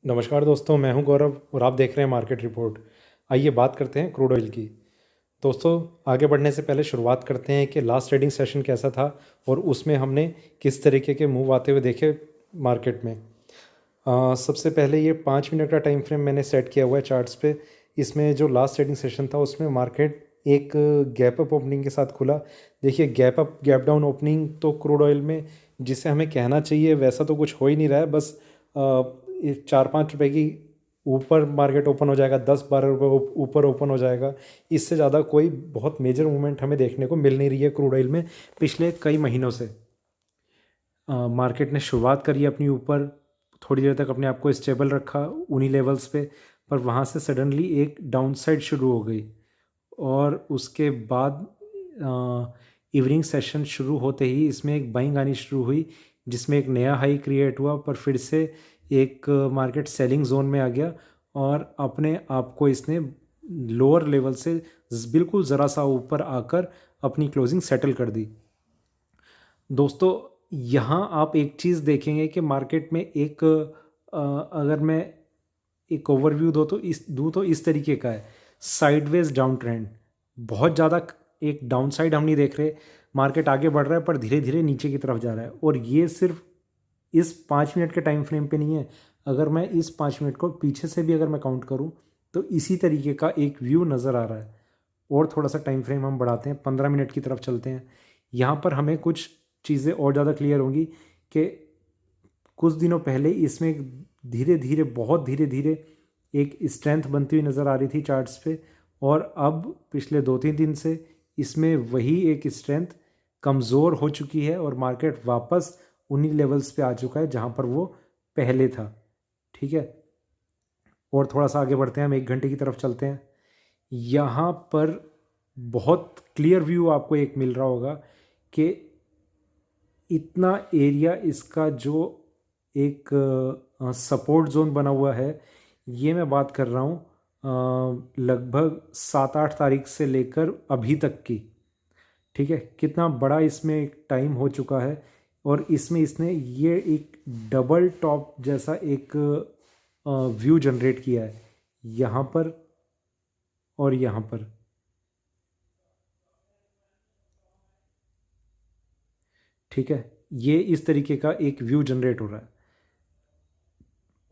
नमस्कार दोस्तों, मैं हूं गौरव और आप देख रहे हैं मार्केट रिपोर्ट। आइए बात करते हैं क्रूड ऑयल की। दोस्तों, आगे बढ़ने से पहले शुरुआत करते हैं कि लास्ट ट्रेडिंग सेशन कैसा था और उसमें हमने किस तरीके के मूव आते हुए देखे मार्केट में। सबसे पहले ये 5 मिनट का टाइम फ्रेम मैंने सेट किया हुआ है चार्ट्स पे। इसमें जो लास्ट ट्रेडिंग सेशन था उसमें मार्केट एक गैप अप ओपनिंग के साथ खुला। देखिए, gap up gap down opening तो क्रूड ऑयल में जिसे हमें कहना चाहिए वैसा तो कुछ हो ही नहीं रहा है। बस 4-5 रुपए की ऊपर मार्केट ओपन हो जाएगा, 10-12 रुपये ऊपर ओपन हो जाएगा। इससे ज़्यादा कोई बहुत मेजर मूवमेंट हमें देखने को मिल नहीं रही है क्रूड ऑयल में पिछले कई महीनों से। मार्केट ने शुरुआत करी अपनी ऊपर, थोड़ी देर तक अपने आप को स्टेबल रखा उन्हीं लेवल्स पे, पर वहाँ से सडनली एक डाउनसाइड शुरू हो गई और उसके बाद इवनिंग सेशन शुरू होते ही इसमें एक बाइंग आनी शुरू हुई, जिसमें एक नया हाई क्रिएट हुआ, पर फिर से एक मार्केट सेलिंग जोन में आ गया और अपने आप को इसने लोअर लेवल से बिल्कुल ज़रा सा ऊपर आकर अपनी क्लोजिंग सेटल कर दी। दोस्तों, यहाँ आप एक चीज़ देखेंगे कि मार्केट में एक अगर मैं एक ओवरव्यू दूँ तो इस तरीके का है। साइडवेज डाउन ट्रेंड, बहुत ज़्यादा एक डाउन साइड हम नहीं देख रहे। मार्केट आगे बढ़ रहा है पर धीरे धीरे नीचे की तरफ जा रहा है, और ये सिर्फ इस 5 मिनट के टाइम फ्रेम पे नहीं है। अगर मैं इस 5 मिनट को पीछे से भी अगर मैं काउंट करूँ तो इसी तरीके का एक व्यू नज़र आ रहा है। और थोड़ा सा टाइम फ्रेम हम बढ़ाते हैं, 15 मिनट की तरफ चलते हैं। यहाँ पर हमें कुछ चीज़ें और ज़्यादा क्लियर होंगी कि कुछ दिनों पहले इसमें धीरे धीरे, बहुत धीरे धीरे एक स्ट्रेंथ बनती हुई नज़र आ रही थी चार्ट्स पे, और अब पिछले 2-3 दिन से इसमें वही एक स्ट्रेंथ कमज़ोर हो चुकी है और मार्केट वापस उन्हीं लेवल्स पे आ चुका है जहाँ पर वो पहले था। ठीक है, और थोड़ा सा आगे बढ़ते हैं, हम 1 घंटे की तरफ चलते हैं। यहाँ पर बहुत क्लियर व्यू आपको एक मिल रहा होगा कि इतना एरिया इसका जो एक सपोर्ट जोन बना हुआ है, ये मैं बात कर रहा हूँ लगभग 7-8 तारीख से लेकर अभी तक की। ठीक है, कितना बड़ा इसमें एक टाइम हो चुका है, और इसमें इसने ये एक डबल टॉप जैसा एक व्यू जनरेट किया है यहाँ पर और यहाँ पर। ठीक है, ये इस तरीके का एक व्यू जनरेट हो रहा है।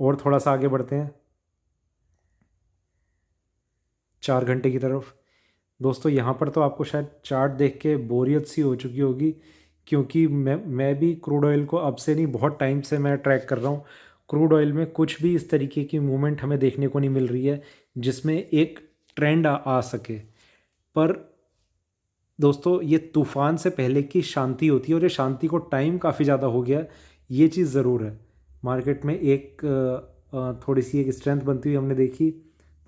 और थोड़ा सा आगे बढ़ते हैं 4 घंटे की तरफ। दोस्तों, यहाँ पर तो आपको शायद चार्ट देख के बोरियत सी हो चुकी होगी, क्योंकि मैं भी क्रूड ऑयल को अब से नहीं, बहुत टाइम से मैं ट्रैक कर रहा हूँ। क्रूड ऑयल में कुछ भी इस तरीके की मूवमेंट हमें देखने को नहीं मिल रही है जिसमें एक ट्रेंड आ सके। पर दोस्तों, ये तूफान से पहले की शांति होती है, और ये शांति को टाइम काफ़ी ज़्यादा हो गया है, ये चीज़ ज़रूर है। मार्केट में एक थोड़ी सी एक स्ट्रेंथ बनती हुई हमने देखी,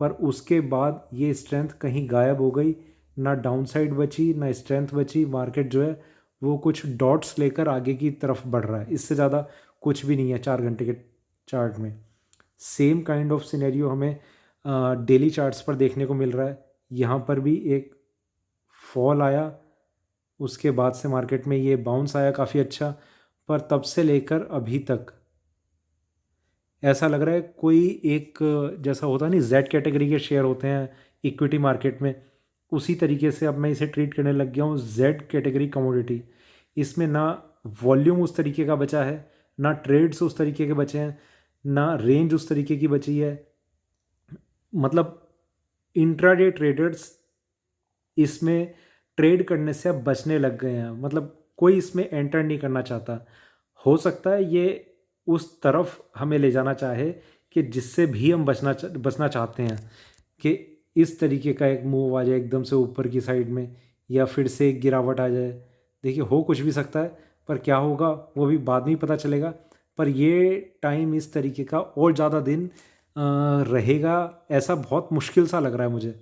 पर उसके बाद ये स्ट्रेंथ कहीं गायब हो गई। ना डाउन साइड बची ना स्ट्रेंथ बची। मार्केट जो है वो कुछ डॉट्स लेकर आगे की तरफ बढ़ रहा है, इससे ज़्यादा कुछ भी नहीं है 4 घंटे के चार्ट में। सेम काइंड ऑफ सिनेरियो हमें डेली चार्ट्स पर देखने को मिल रहा है। यहाँ पर भी एक फॉल आया, उसके बाद से मार्केट में ये बाउंस आया काफ़ी अच्छा, पर तब से लेकर अभी तक ऐसा लग रहा है कोई एक, जैसा होता नहीं जेड कैटेगरी के शेयर होते हैं इक्विटी मार्केट में, उसी तरीके से अब मैं इसे ट्रीट करने लग गया हूँ जेड कैटेगरी कमोडिटी। इसमें ना वॉल्यूम उस तरीके का बचा है, ना ट्रेड्स उस तरीके के बचे हैं, ना रेंज उस तरीके की बची है। मतलब इंट्राडे ट्रेडर्स इसमें ट्रेड करने से अब बचने लग गए हैं। मतलब कोई इसमें एंटर नहीं करना चाहता। हो सकता है ये उस तरफ हमें ले जाना चाहे कि जिससे भी हम बचना चाहते हैं, कि इस तरीके का एक मूव आ जाए एकदम से ऊपर की साइड में, या फिर से एक गिरावट आ जाए। देखिए, हो कुछ भी सकता है, पर क्या होगा वो भी बाद में ही पता चलेगा। पर ये टाइम इस तरीके का और ज़्यादा दिन रहेगा ऐसा बहुत मुश्किल सा लग रहा है मुझे।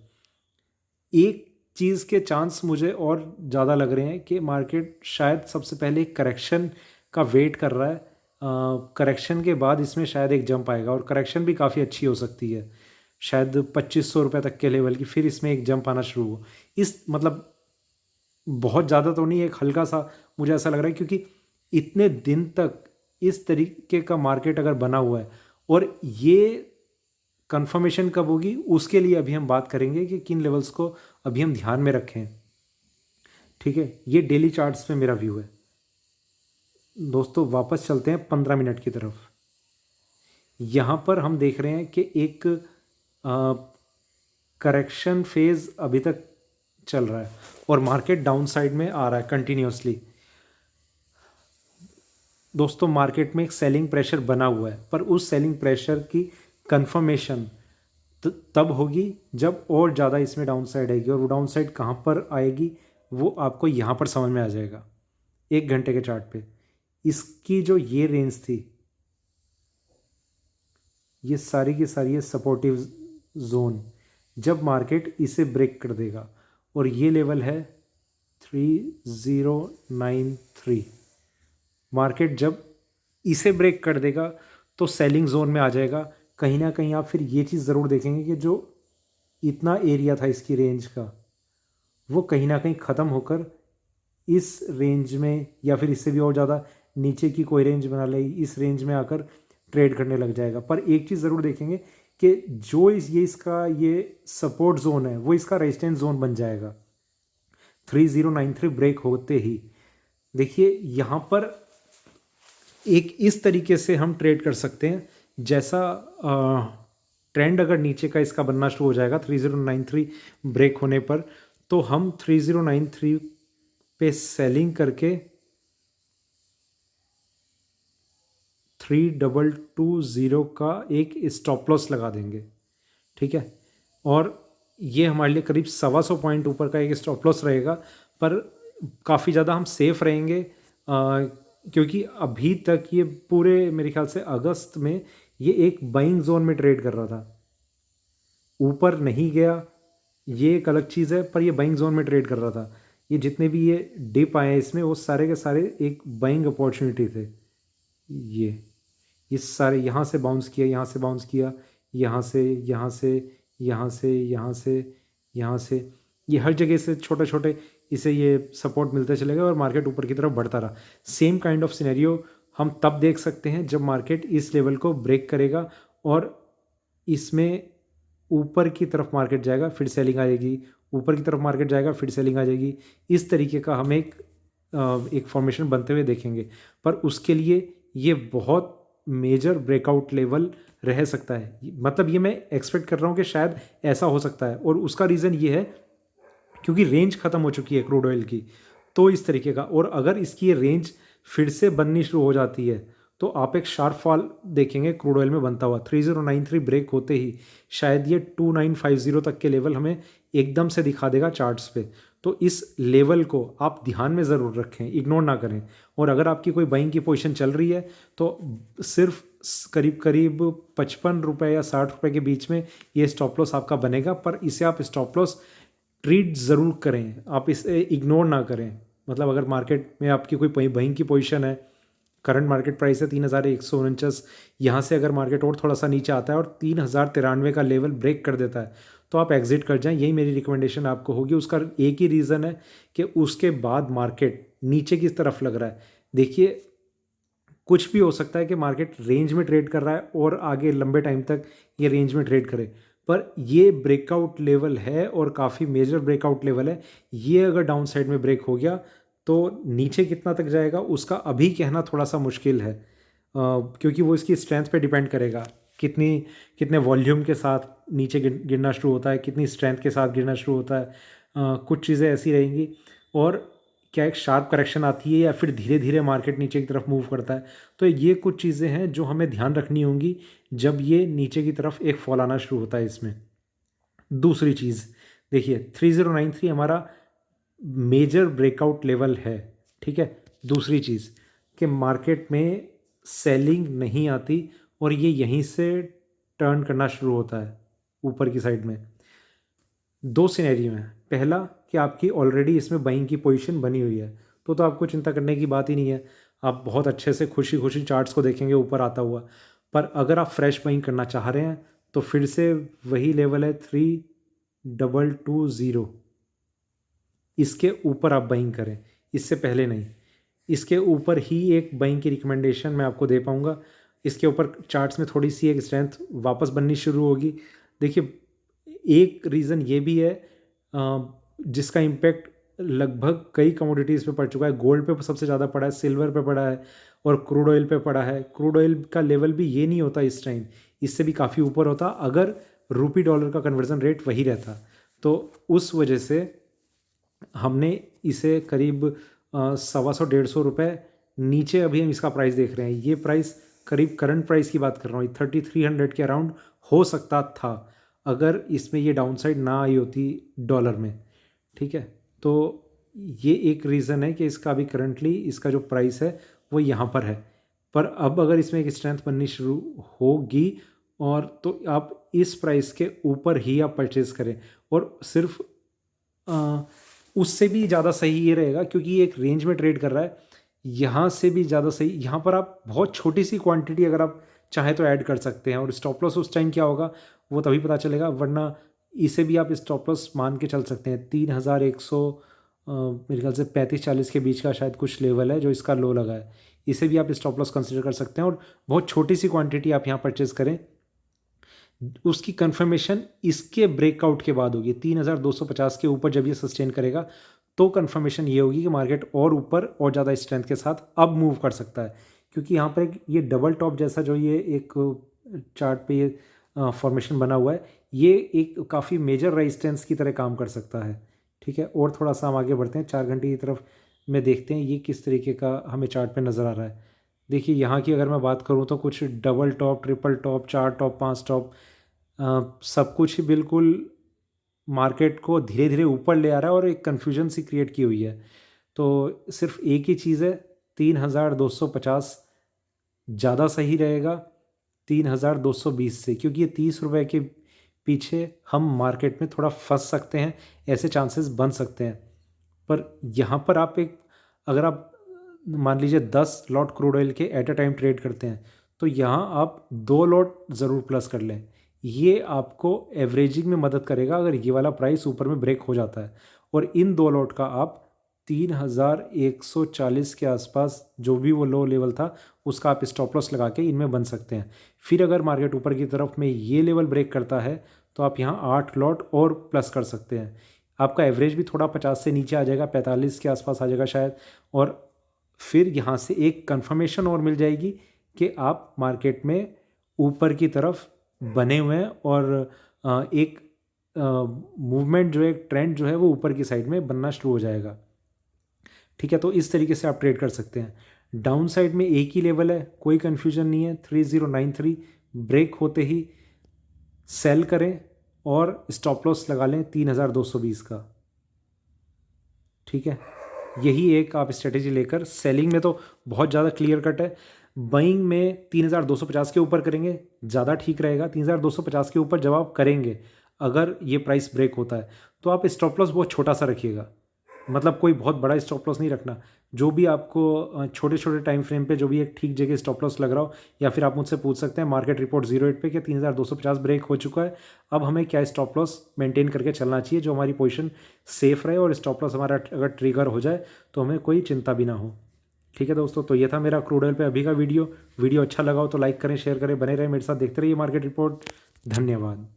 एक चीज़ के चांस मुझे और ज़्यादा लग रहे हैं कि मार्केट शायद सबसे पहले एक करेक्शन का वेट कर रहा है। करेक्शन के बाद इसमें शायद एक जंप आएगा, और करेक्शन भी काफ़ी अच्छी हो सकती है, शायद 2500 रुपये तक के लेवल की, फिर इसमें एक जंप आना शुरू हो। इस मतलब बहुत ज़्यादा तो नहीं, एक हल्का सा मुझे ऐसा लग रहा है, क्योंकि इतने दिन तक इस तरीके का मार्केट अगर बना हुआ है और ये कंफर्मेशन कब होगी उसके लिए अभी हम बात करेंगे कि किन लेवल्स को अभी हम ध्यान में रखें। ठीक है, ये डेली चार्ट्स में मेरा व्यू है। दोस्तों वापस चलते हैं 15 मिनट की तरफ। यहाँ पर हम देख रहे हैं कि एक करेक्शन फेज अभी तक चल रहा है और मार्केट डाउन साइड में आ रहा है कंटिन्यूसली। दोस्तों मार्केट में एक सेलिंग प्रेशर बना हुआ है, पर उस सेलिंग प्रेशर की कंफर्मेशन तब होगी जब और ज़्यादा इसमें डाउन साइड आएगी, और वो डाउन साइड कहाँ पर आएगी वो आपको यहाँ पर समझ में आ जाएगा। 1 घंटे के चार्ट पे इसकी जो ये रेंज थी, ये सारी की सारी है सपोर्टिव जोन। जब मार्केट इसे ब्रेक कर देगा, और ये लेवल है 3093, मार्केट जब इसे ब्रेक कर देगा तो सेलिंग जोन में आ जाएगा। कहीं ना कहीं आप फिर ये चीज़ ज़रूर देखेंगे कि जो इतना एरिया था इसकी रेंज का, वो कहीं ना कहीं ख़त्म होकर इस रेंज में या फिर इससे भी और ज़्यादा नीचे की कोई रेंज बना ले, इस रेंज में आकर ट्रेड करने लग जाएगा। पर एक चीज़ ज़रूर देखेंगे कि जो इसका ये सपोर्ट जोन है वो इसका रेजिस्टेंस जोन बन जाएगा 3093 ब्रेक होते ही। देखिए यहाँ पर एक इस तरीके से हम ट्रेड कर सकते हैं, जैसा ट्रेंड अगर नीचे का इसका बनना शुरू हो जाएगा 3093 ब्रेक होने पर, तो हम 3093 पे सेलिंग करके 3220 का एक स्टॉप लॉस लगा देंगे। ठीक है, और ये हमारे लिए करीब 125 पॉइंट ऊपर का एक स्टॉप लॉस रहेगा, पर काफ़ी ज़्यादा हम सेफ रहेंगे क्योंकि अभी तक ये पूरे मेरे ख्याल से अगस्त में ये एक बाइंग जोन में ट्रेड कर रहा था, ऊपर नहीं गया, ये एक अलग चीज़ है, पर ये बाइंग जोन में ट्रेड कर रहा था। ये जितने भी ये डिप आए हैं इसमें, वो सारे के सारे एक बाइंग अपॉर्चुनिटी थे। ये सारे यहाँ से बाउंस किया, यहाँ से बाउंस किया, यहाँ से, यहाँ से, यहाँ से, यहाँ से, यहाँ से, ये हर जगह से छोटे छोटे इसे ये सपोर्ट मिलते चलेगा और मार्केट ऊपर की तरफ बढ़ता रहा। सेम काइंड ऑफ सिनेरियो हम तब देख सकते हैं जब मार्केट इस लेवल को ब्रेक करेगा और इसमें ऊपर की तरफ मार्केट जाएगा, फिर सेलिंग आ जाएगी, ऊपर की तरफ मार्केट जाएगा, फिर सेलिंग आ जाएगी। इस तरीके का हम एक फॉर्मेशन बनते हुए देखेंगे, पर उसके लिए ये बहुत मेजर ब्रेकआउट लेवल रह सकता है। मतलब ये मैं एक्सपेक्ट कर रहा हूँ कि शायद ऐसा हो सकता है, और उसका रीज़न ये है क्योंकि रेंज ख़त्म हो चुकी है क्रूड ऑयल की, तो इस तरीके का। और अगर इसकी रेंज फिर से बननी शुरू हो जाती है तो आप एक शार्प फॉल देखेंगे क्रूड ऑयल में बनता हुआ। 3093 ब्रेक होते ही शायद ये 2950 तक के लेवल हमें एकदम से दिखा देगा चार्ट्स पे। तो इस लेवल को आप ध्यान में ज़रूर रखें, इग्नोर ना करें। और अगर आपकी कोई बाइंग की पोजीशन चल रही है तो सिर्फ करीब करीब 55 रुपये या 60 रुपये के बीच में ये स्टॉप लॉस आपका बनेगा, पर इसे आप स्टॉप लॉस ट्रीट ज़रूर करें, आप इसे इग्नोर ना करें। मतलब अगर मार्केट में आपकी कोई बाइंग की पोजीशन है, करंट मार्केट प्राइस है 3149, यहाँ से अगर मार्केट और थोड़ा सा नीचे आता है और 3093 का लेवल ब्रेक कर देता है तो आप एग्जिट कर जाएं, यही मेरी रिकमेंडेशन आपको होगी। उसका एक ही रीज़न है कि उसके बाद मार्केट नीचे की तरफ लग रहा है। देखिए कुछ भी हो सकता है कि मार्केट रेंज में ट्रेड कर रहा है और आगे लंबे टाइम तक ये रेंज में ट्रेड करे, पर ये ब्रेकआउट लेवल है और काफ़ी मेजर ब्रेकआउट लेवल है। ये अगर डाउन साइड में ब्रेक हो गया तो नीचे कितना तक जाएगा उसका अभी कहना थोड़ा सा मुश्किल है, क्योंकि वो इसकी स्ट्रेंथ पे डिपेंड करेगा, कितने वॉल्यूम के साथ नीचे गिरना शुरू होता है, कितनी स्ट्रेंथ के साथ गिरना शुरू होता है। कुछ चीज़ें ऐसी रहेंगी, और क्या एक शार्प करेक्शन आती है या फिर धीरे धीरे मार्केट नीचे की तरफ मूव करता है। तो ये कुछ चीज़ें हैं जो हमें ध्यान रखनी होंगी जब ये नीचे की तरफ एक फॉल आना शुरू होता है इसमें। दूसरी चीज़ देखिए 3093 हमारा मेजर ब्रेकआउट लेवल है। ठीक है, दूसरी चीज़ कि मार्केट में सेलिंग नहीं आती और ये यहीं से टर्न करना शुरू होता है ऊपर की साइड में। दो सिनेरियो हैं, पहला कि आपकी ऑलरेडी इसमें बाइंग की पोजीशन बनी हुई है तो आपको चिंता करने की बात ही नहीं है, आप बहुत अच्छे से खुशी खुशी चार्ट्स को देखेंगे ऊपर आता हुआ। पर अगर आप फ्रेश बाइंग करना चाह रहे हैं तो फिर से वही लेवल है 3220, इसके ऊपर आप बाइंग करें, इससे पहले नहीं। इसके ऊपर ही एक बाइंग की रिकमेंडेशन मैं आपको दे पाऊँगा। इसके ऊपर चार्ट्स में थोड़ी सी एक स्ट्रेंथ वापस बननी शुरू होगी। देखिए एक रीज़न ये भी है जिसका इम्पैक्ट लगभग कई कमोडिटीज़ पे पड़ चुका है। गोल्ड पे सबसे ज़्यादा पड़ा है, सिल्वर पे पड़ा है और क्रूड ऑयल पे पड़ा है। क्रूड ऑयल का लेवल भी ये नहीं होता इस टाइम, इससे भी काफ़ी ऊपर होता अगर रूपी डॉलर का कन्वर्जन रेट वही रहता। तो उस वजह से हमने इसे करीब 125-150 रुपये नीचे अभी हम इसका प्राइस देख रहे हैं। ये प्राइस करीब करंट प्राइस की बात कर रहा हूँ 3300 के अराउंड हो सकता था अगर इसमें ये डाउनसाइड ना आई होती डॉलर में। ठीक है, तो ये एक रीज़न है कि इसका अभी करंटली इसका जो प्राइस है वो यहाँ पर है। पर अब अगर इसमें एक स्ट्रेंथ बननी शुरू होगी और तो आप इस प्राइस के ऊपर ही आप परचेज़ करें। और सिर्फ उससे भी ज़्यादा सही ये रहेगा क्योंकि ये एक रेंज में ट्रेड कर रहा है, यहाँ से भी ज़्यादा सही। यहाँ पर आप बहुत छोटी सी क्वांटिटी अगर आप चाहें तो ऐड कर सकते हैं और स्टॉप लॉस उस टाइम क्या होगा वो तभी पता चलेगा, वरना इसे भी आप स्टॉप लॉस मान के चल सकते हैं। 3100 मेरे ख्याल से 35-40 के बीच का शायद कुछ लेवल है जो इसका लो लगा है, इसे भी आप स्टॉप लॉस कंसिडर कर सकते हैं और बहुत छोटी सी क्वांटिटी आप यहाँ परचेज़ करें। उसकी कंफर्मेशन इसके ब्रेकआउट के बाद होगी 3250 के ऊपर। जब ये सस्टेन करेगा तो कंफर्मेशन ये होगी कि मार्केट और ऊपर और ज़्यादा स्ट्रेंथ के साथ अब मूव कर सकता है, क्योंकि यहाँ पर एक ये डबल टॉप जैसा जो ये एक चार्ट पे ये फॉर्मेशन बना हुआ है, ये एक काफ़ी मेजर रेजिस्टेंस की तरह काम कर सकता है। ठीक है, और थोड़ा सा हम आगे बढ़ते हैं 4 घंटे की तरफ में, देखते हैं ये किस तरीके का हमें चार्ट पे नज़र आ रहा है। देखिए यहाँ की अगर मैं बात करूँ तो कुछ double top, triple top, 4 top, 5 top, सब कुछ ही बिल्कुल मार्केट को धीरे धीरे ऊपर ले आ रहा है और एक कन्फ्यूजन सी क्रिएट की हुई है। तो सिर्फ एक ही चीज़ है, 3250 ज़्यादा सही रहेगा 3220 से, क्योंकि ये 30 रुपये के पीछे हम मार्केट में थोड़ा फंस सकते हैं, ऐसे चांसेस बन सकते हैं। पर यहाँ पर आप एक अगर आप मान लीजिए 10 लॉट क्रूड ऑयल के एट अ टाइम ट्रेड करते हैं तो यहाँ आप 2 लॉट ज़रूर प्लस कर लें। ये आपको एवरेजिंग में मदद करेगा अगर ये वाला प्राइस ऊपर में ब्रेक हो जाता है। और इन 2 लॉट का आप 3140 के आसपास जो भी वो लो लेवल था उसका आप स्टॉप लॉस लगा के इनमें बन सकते हैं। फिर अगर मार्केट ऊपर की तरफ में ये लेवल ब्रेक करता है तो आप यहाँ 8 लॉट और प्लस कर सकते हैं। आपका एवरेज भी थोड़ा 50 से नीचे आ जाएगा, 45 के आसपास आ जाएगा शायद। और फिर यहाँ से एक कंफर्मेशन और मिल जाएगी कि आप मार्केट में ऊपर की तरफ बने हुए हैं और एक मूवमेंट जो है, एक ट्रेंड जो है वो ऊपर की साइड में बनना शुरू हो जाएगा। ठीक है, तो इस तरीके से आप ट्रेड कर सकते हैं। डाउन साइड में एक ही लेवल है, कोई कन्फ्यूजन नहीं है, 3093 ब्रेक होते ही सेल करें और स्टॉप लॉस लगा लें 3220 का। ठीक है, यही एक आप स्ट्रेटेजी लेकर, सेलिंग में तो बहुत ज़्यादा क्लियर कट है, बाइंग में 3250 के ऊपर करेंगे ज़्यादा ठीक रहेगा। 3250 के ऊपर जब आप करेंगे अगर ये प्राइस ब्रेक होता है तो आप स्टॉप लॉस बहुत छोटा सा रखिएगा, मतलब कोई बहुत बड़ा स्टॉप लॉस नहीं रखना। जो भी आपको छोटे छोटे टाइम फ्रेम पे जो भी एक ठीक जगह स्टॉप लॉस लग रहा हो, या फिर आप मुझसे पूछ सकते हैं मार्केट रिपोर्ट 08 पे कि 3250 ब्रेक हो चुका है, अब हमें क्या स्टॉप लॉस मेंटेन करके चलना चाहिए जो हमारी पोजीशन सेफ रहे और स्टॉप लॉस हमारा अगर ट्रिगर हो जाए तो हमें कोई चिंता भी ना हो। ठीक है दोस्तों, तो ये था मेरा क्रूड ऑयल पे अभी का वीडियो अच्छा लगा हो तो लाइक करें, शेयर करें, बने रहें मेरे साथ, देखते रहिए मार्केट रिपोर्ट। धन्यवाद।